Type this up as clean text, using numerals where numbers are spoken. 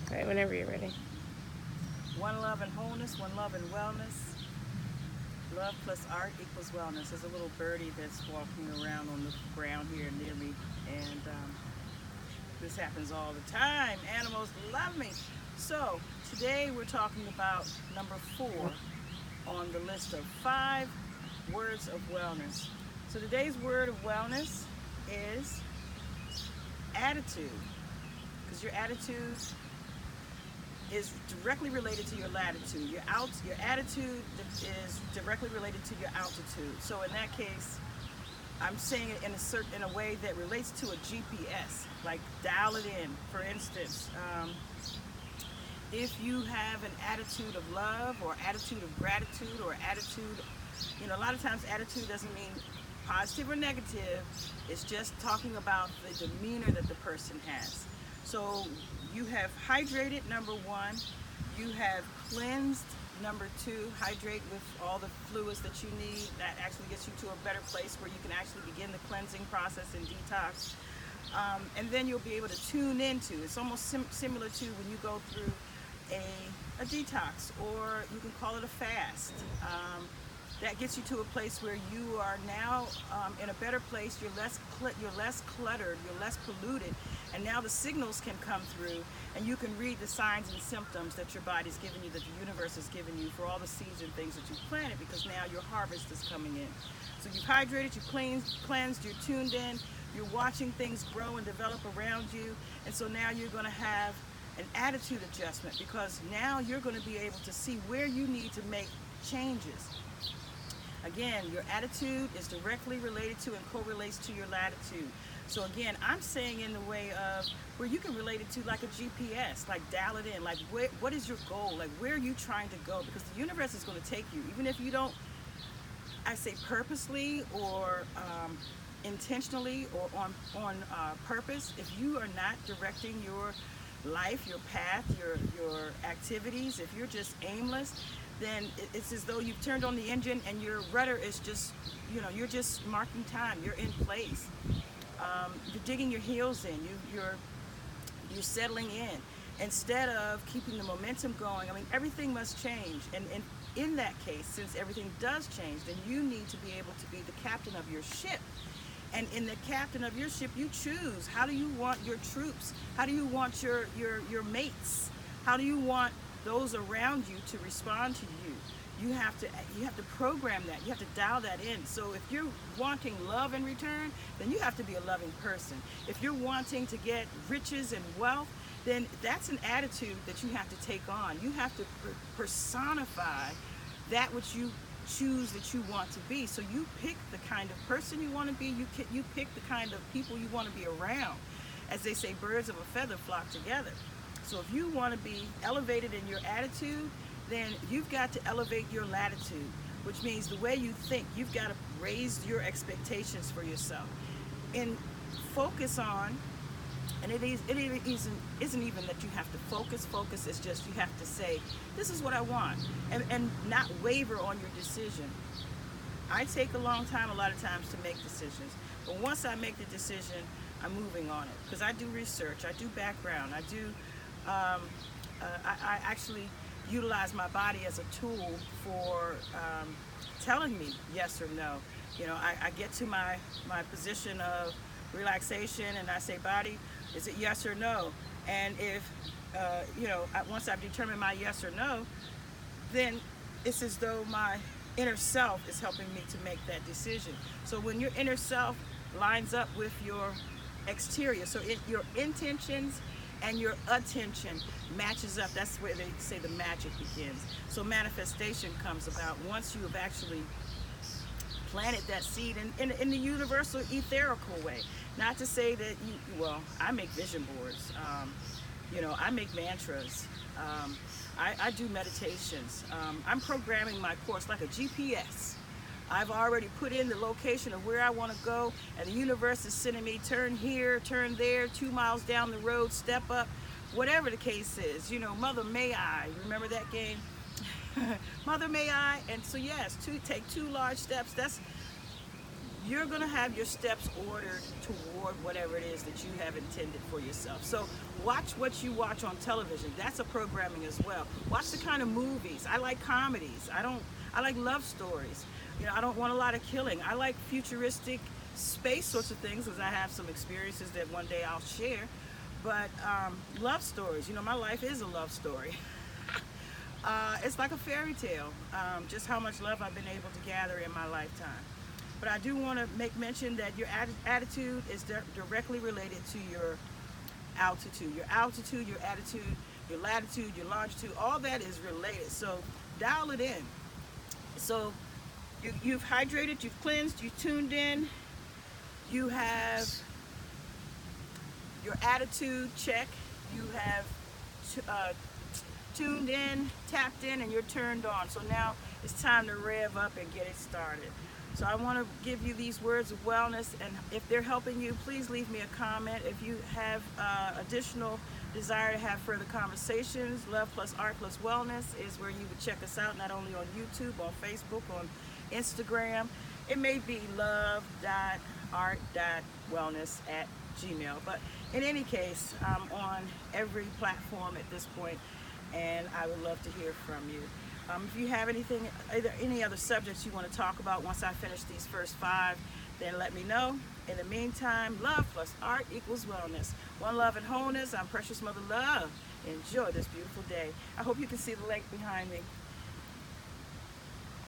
All right, whenever you're ready. One love and wholeness, one love and wellness. Love plus art equals wellness. There's a little birdie that's walking around on the ground here near me, and this happens all the time. Animals love me. So today we're talking about number 4 on the list of 5 words of wellness. So today's word of wellness is attitude, because your attitude is directly related to your latitude. Your attitude is directly related to your altitude. So in that case, I'm saying it in a way that relates to a GPS. Like dial it in. For instance, if you have an attitude of love or attitude of gratitude or attitude, a lot of times attitude doesn't mean positive or negative. It's just talking about the demeanor that the person has. So you have hydrated, number 1. You have cleansed, number 2. Hydrate with all the fluids that you need. That actually gets you to a better place where you can actually begin the cleansing process and detox. And then you'll be able to tune into. It's almost similar to when you go through a detox, or you can call it a fast. That gets you to a place where you are now in a better place. You're less cluttered, you're less polluted, and now the signals can come through, and you can read the signs and symptoms that your body's giving you, that the universe is giving you for all the seeds and things that you've planted, because now your harvest is coming in. So you've hydrated, you've cleansed, you're tuned in, you're watching things grow and develop around you, and so now you're going to have an attitude adjustment, because now you're going to be able to see where you need to make changes. Again, your attitude is directly related to and correlates to your latitude. So again, I'm saying in the way of where you can relate it to like a GPS, like dial it in, like what is your goal? Like where are you trying to go? Because the universe is going to take you, even if you don't, I say purposely or intentionally or on purpose. If you are not directing your life, your path, your activities, if you're just aimless, then it's as though you've turned on the engine and your rudder is just, you're just marking time. You're in place. You're digging your heels in. You're settling in. Instead of keeping the momentum going, everything must change. And in that case, since everything does change, then you need to be able to be the captain of your ship. And in the captain of your ship, you choose. How do you want your troops? How do you want your mates? How do you want those around you to respond to you? You have to program that. You have to dial that in. So if you're wanting love in return, then you have to be a loving person. If you're wanting to get riches and wealth, then that's an attitude that you have to take on. You have to personify that which you choose that you want to be. So you pick the kind of person you want to be. You pick the kind of people you want to be around. As they say, birds of a feather flock together. So if you want to be elevated in your attitude, then you've got to elevate your latitude, which means the way you think. You've got to raise your expectations for yourself and focus on, and it isn't even that you have to focus. It's just you have to say, this is what I want, and not waver on your decision. I take a long time a lot of times to make decisions, but once I make the decision, I'm moving on it, because I do research, I do background, I do I actually utilize my body as a tool for telling me yes or no. I get to my position of relaxation, and I say, body, is it yes or no? And if once I've determined my yes or no, then it's as though my inner self is helping me to make that decision. So when your inner self lines up with your exterior, so your intentions and your attention matches up, that's where they say the magic begins. So manifestation comes about once you have actually planted that seed in the universal etherical way. Not to say that I make vision boards, I make mantras, I do meditations, I'm programming my course like a GPS. I've already put in the location of where I want to go, and the universe is sending me turn here, turn there, 2 miles down the road, step up, whatever the case is. Mother May I, remember that game? Mother May I? And so yes, take 2 large steps. That's you're going to have your steps ordered toward whatever it is that you have intended for yourself. So watch what you watch on television. That's a programming as well. Watch the kind of movies. I like comedies. I like love stories. You know, I don't want a lot of killing. I like futuristic space sorts of things because I have some experiences that one day I'll share. But love stories, you know, my life is a love story. It's like a fairy tale, just how much love I've been able to gather in my lifetime. But I do want to make mention that your attitude is directly related to your altitude. Your altitude, your attitude, your latitude, your longitude, all that is related. So dial it in. So you've hydrated, you've cleansed, you've tuned in, you have your attitude check, you have tuned in, tapped in, and you're turned on. So now it's time to rev up and get it started. So I want to give you these words of wellness, and if they're helping you, please leave me a comment. If you have additional desire to have further conversations, Love+Art+Wellness is where you would check us out, not only on YouTube, on Facebook, on Instagram. It may be Love.Art.Wellness@gmail, but in any case, I'm on every platform at this point, and I would love to hear from you. If you have any other subjects you want to talk about once I finish these first 5, then let me know. In the meantime, Love+Art=wellness. One love and wholeness. I'm Precious Mother Love. Enjoy this beautiful day. I hope you can see the lake behind me.